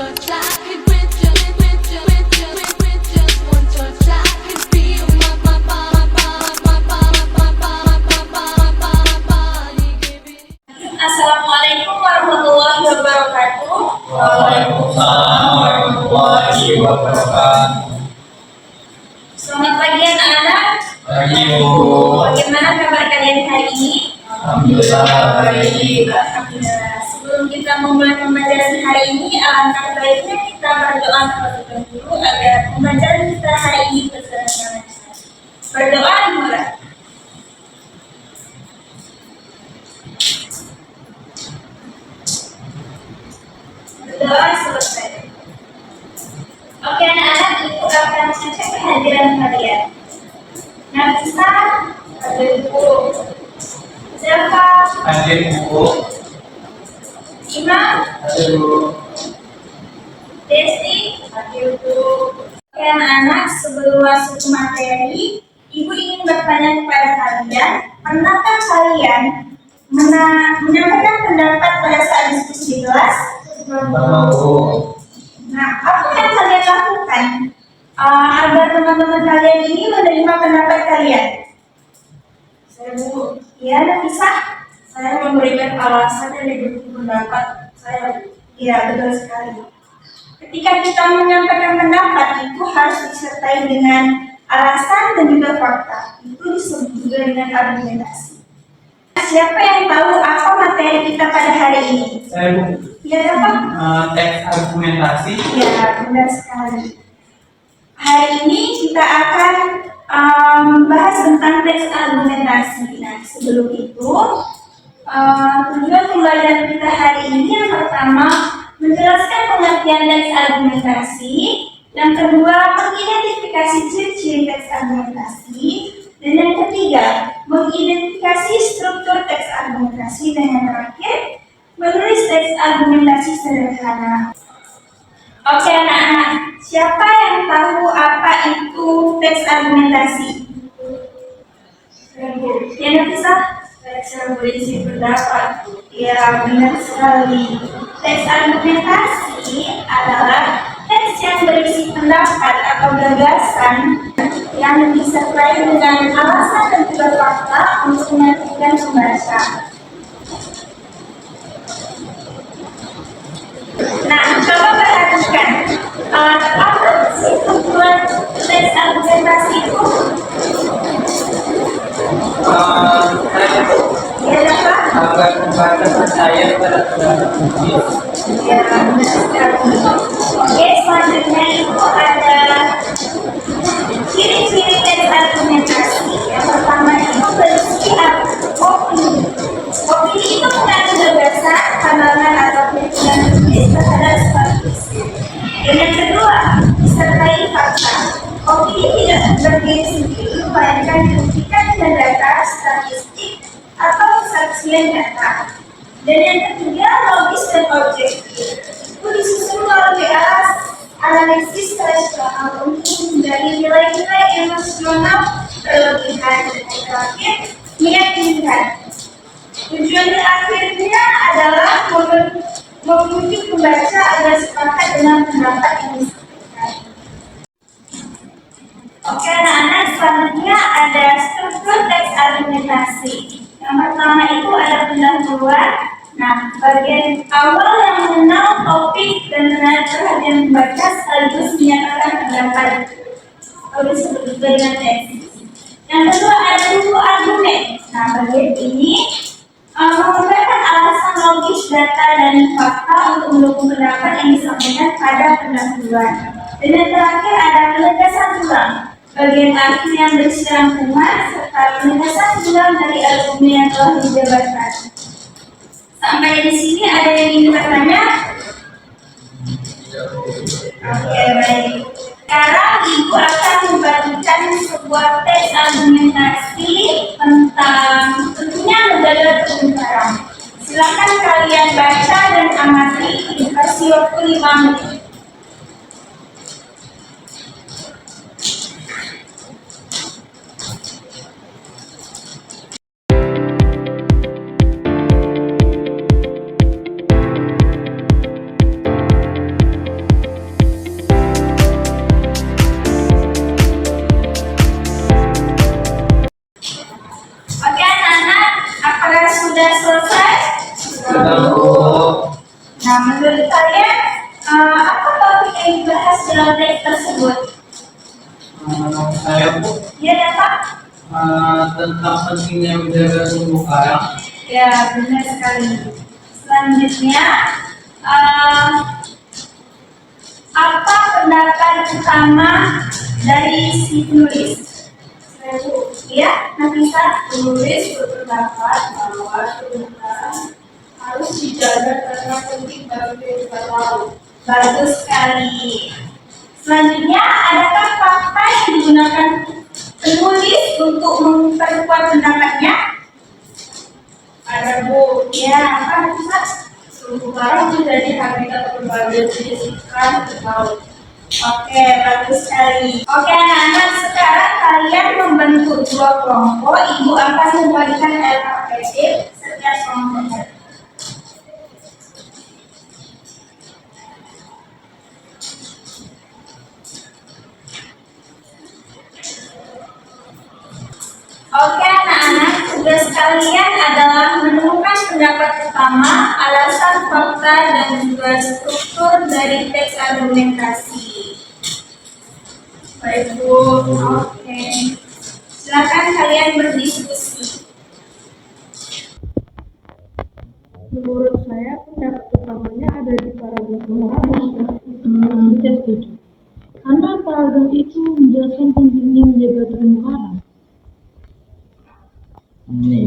touch, I could with just one touch, I could feel my body giving. Assalamualaikum warahmatullahi wabarakatuh. Waalaikumsalam warahmatullahi wabarakatuh. Selamat pagi anak-anak. Pagi Bu. Bagaimana kabar kalian hari ini? Alhamdulillah baik. Alhamdulillah. Sebelum kita memulai pembelajaran hari ini, alangkah baiknya kita berdoa terlebih dahulu agar pembelajaran kita hari ini berjalan dengan lancar. Berdoa dimulai. Berdoa selesai. Oke anak-anak, ibu akan cek kehadiran kalian. Nafisa, hadir Bu. Zalfa, Hadir Bu. Imam, Hadir Bu. Desi, hadir Bu. Oke anak-anak, sebelum masuk ke materi, ibu ingin bertanya kepada kalian, pernahkah kalian menyampaikan pendapat pada saat diskusi di kelas? Pernah Bu. Nah, apa yang kalian lakukan agar teman-teman kalian ini menerima pendapat kalian? Saya Bu, ya bisa. Saya memberikan alasan yang didukung pendapat saya. Ya, betul sekali. Ketika kita menyampaikan pendapat itu harus disertai dengan alasan dan juga fakta. Itu disebut juga dengan argumentasi. Siapa yang tahu apa materi kita pada hari ini? Saya Bu. Ya, Pak. Teks argumentasi. Ya, benar sekali. Hari ini kita akan membahas tentang teks argumentasi. Nah, sebelum itu, tujuan pembelajaran kita hari ini yang pertama menjelaskan pengertian teks argumentasi, yang kedua mengidentifikasi ciri-ciri teks argumentasi, dan yang ketiga mengidentifikasi struktur teks argumentasi, dan yang terakhir menulis teks argumentasi sederhana. Oke anak-anak, siapa yang tahu apa itu teks argumentasi? Yang bisa? Teks yang berisi pendapat. Ya, benar sekali. Teks argumentasi adalah teks yang berisi pendapat atau gagasan yang disertai dengan alasan dan juga fakta untuk menyatukan pembaca. Nah, coba perhatikan apa sih tujuan teks argumentasi itu? Ya, apa? Agar pembaca percaya pada pendapat publik. Ya, benar sekali. Oke, selanjutnya itu ada ciri-ciri teks argumentasi. Yang pertama itu berisi opini. Opini itu mengandung gagasan, pandangan atau keyakinan tulis terhadap suatu isu. Dan yang kedua, disertai fakta. Opini tidak berdiri sendiri, melainkan dibuktikan dengan data, statistik, atau kesaksian data. Dan yang ketiga, logis dan objektif. Itu disusun melalui analisis rasional untuk menjadi nilai-nilai emosional berlebihan. Dan yang terakhir, meyakinkan. Tujuan akhirnya adalah membujuk pembaca agar sepakat dengan pendapat yang disampaikan. Oke anak-anak, selanjutnya ada struktur teks argumentasi. Yang pertama itu ada pendahuluan. Nah, bagian awal yang mengenal topik dan menarik perhatian pembaca sekaligus menyatakan pendapat atau disebut juga dengan teks. Yang kedua ada buku argumen. Nah, bagian ini memberikan alasan logis, data, dan fakta untuk mendukung pendapat yang disampaikan pada pendahuluan. Dan yang terakhir ada penegasan ulang. Bagian akhir yang berisi rangkuman serta penegasan ulang dari argumen yang telah dijabarkan. Sampai di sini ada yang ingin bertanya? Oke, baik. Sekarang ibu akan membagikan sebuah teks argumentasi tentang tentunya negara terumbu karang. Silakan kalian baca dan amati, dikasih waktu 5 menit. Nah, menurut kalian apa topik yang dibahas dalam teks tersebut? Saya Bu, Ya, dapat? tentang pentingnya menjaga terumbu karang. Ya, benar sekali. Selanjutnya, eh, apa pendapat utama dari si penulis? Ya, Nafisa. Penulis berpendapat bahwa terumbu karang harus dijaga karena penting bagi kehidupan laut. Bagus sekali. Selanjutnya, adakah fakta yang digunakan penulis untuk memperkuat pendapatnya? Ada Bu, Ya, apa Nafisa? terumbu karang menjadi habitat berbagai jenis ikan di laut. Oke, bagus sekali. Oke, anak-anak, sekarang kalian membentuk dua kelompok. Ibu akan membagikan LKPD setiap kelompoknya. Oke, anak-anak, tugas kalian adalah menemukan pendapat utama, alasan, fakta, dan juga struktur dari teks argumentasi. Baik Bu, Oke, silakan kalian berdiskusi. menurut saya pendapat utamanya ada di paragraf nomor 6. Saya setuju. Karena paragraf itu menjelaskan pentingnya menjaga terumbu karang. Ini,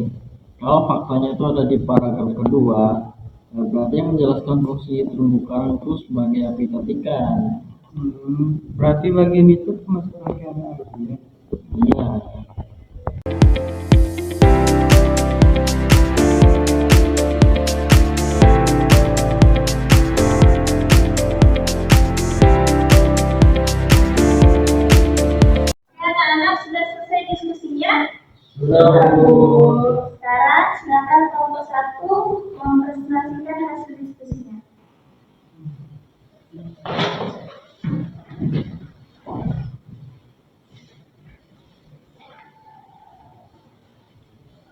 kalau faktanya itu ada di paragraf kedua, berarti yang menjelaskan fungsi terumbu karang itu sebagai habitat ikan. Berarti bagian itu termasuk rangkaian arti ya? Iya. Anak-anak sudah selesai diskusinya? Sudah Bu. Sekarang silakan kelompok 1 mempresentasikan hasil diskusinya.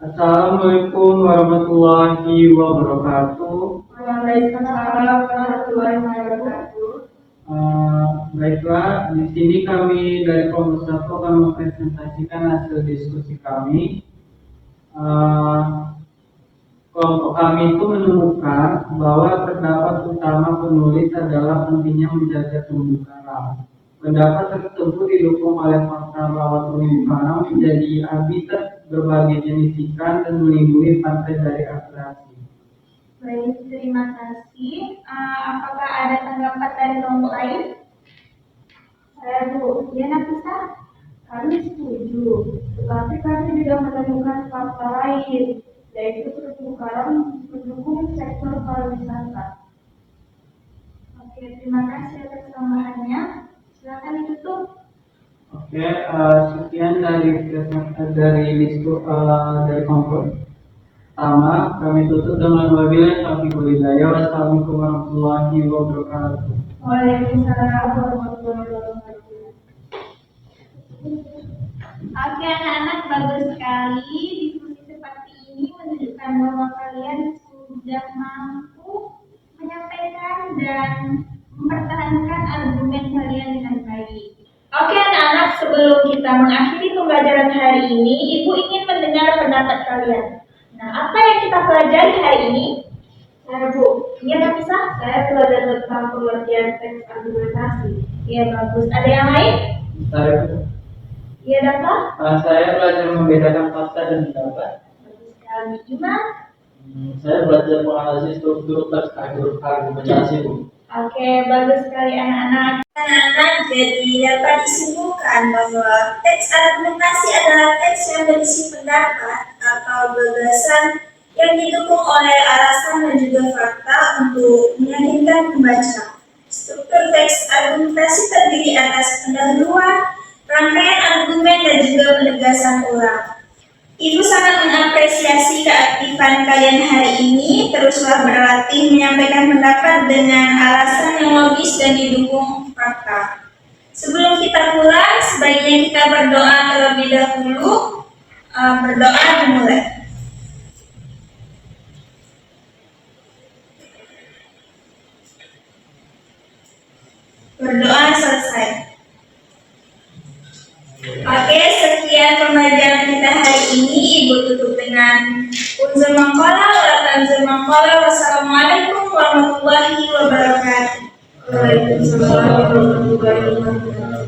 Assalamualaikum warahmatullahi wabarakatuh. Waalaikumsalam warahmatullahi wabarakatuh. Baiklah, di sini kami dari kelompok 1 akan mempresentasikan hasil diskusi kami. Kelompok kami itu menemukan bahwa pendapat utama penulis adalah pentingnya menjaga terumbu karang. Pendapat tersebut didukung oleh fakta bahwa terumbu karang menjadi habitat berbagai jenis ikan dan melindungi pantai dari abrasi. Baik, terima kasih. Apakah ada tanggapan dari kelompok lain? Saya Bu, Ya, Nafisa? kami setuju, tetapi kami juga menemukan fakta lain, yaitu terumbu karang mendukung sektor pariwisata. Oke, terima kasih atas tambahannya. Silakan ditutup. Oke, sekian dari kelompok pertama. Kami tutup dengan wabillahi taufiq wal hidayah. Wassalamualaikum warahmatullahi wabarakatuh. Waalaikumsalam warahmatullahi wabarakatuh. Oke, anak-anak, bagus sekali. Diskusi seperti ini menunjukkan bahwa kalian sudah mampu menyampaikan dan mempertahankan argumen kalian dengan baik. Oke, anak-anak, sebelum kita mengakhiri pembelajaran hari ini, Ibu ingin mendengar pendapat kalian. Nah, apa yang kita pelajari hari ini? Saya Bu, Iya, Kak Bisa? saya belajar tentang pengertian teks argumentasi. Iya, bagus. Ada yang lain? Iya, Dapat? Saya belajar membedakan fakta dan pendapat. Bagus sekali. Gimana? Saya belajar menganalisis struktur teks argumentasi, Bu. Oke, bagus sekali anak-anak. Anak-anak, jadi dapat disimpulkan bahwa teks argumentasi adalah teks yang berisi pendapat atau gagasan yang didukung oleh alasan dan juga fakta untuk meyakinkan pembaca. Struktur teks argumentasi terdiri atas pendahuluan, rangkaian argumen, dan juga penegasan ulang. Ibu sangat mengapresiasi keaktifan kalian hari ini. Teruslah berlatih menyampaikan pendapat dengan alasan yang logis dan didukung fakta. Sebelum kita pulang, sebaiknya kita berdoa terlebih dahulu. Berdoa dimulai. Demikian pembelajaran kita hari ini. Ibu tutup dengan unzur maqala wa tanzur maqala. Wassalamualaikum warahmatullahi wabarakatuh. Waalaikumsalam warahmatullahi wabarakatuh.